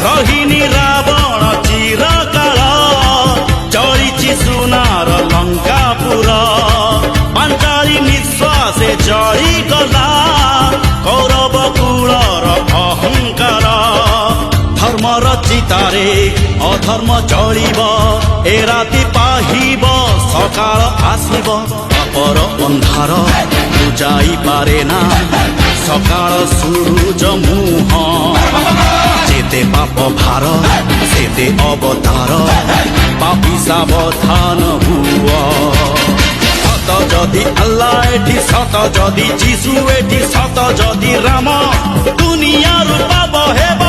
ରହିନି ରାବଣ ଚିରକାଳ ଚଳିଛି ସୁନାର ଲଙ୍କାପୁର ପାଞ୍ଚାଳି ନିଶ୍ୱାସେ ଚଳିଗଲା କୌରବ କୁଳର ଅହଙ୍କାର ଧର୍ମର ଚିତାରେ ଅଧର୍ମ ଚଳିବ ଏ ରାତି ପାହିବ ସକାଳ ଆସିବ ପାପର ଅନ୍ଧାର ବୁଝାଇପାରେ ନା ସକାଳ ସୂରୁଜ ମୁହଁ যেতে পাপ ভার সেতে অবতার পাপি সাবধান হুয় সত যদি আল্লাহ এটি সত যদি যিশু এটি সত যদি রাম দুনিয়ার পাব হেব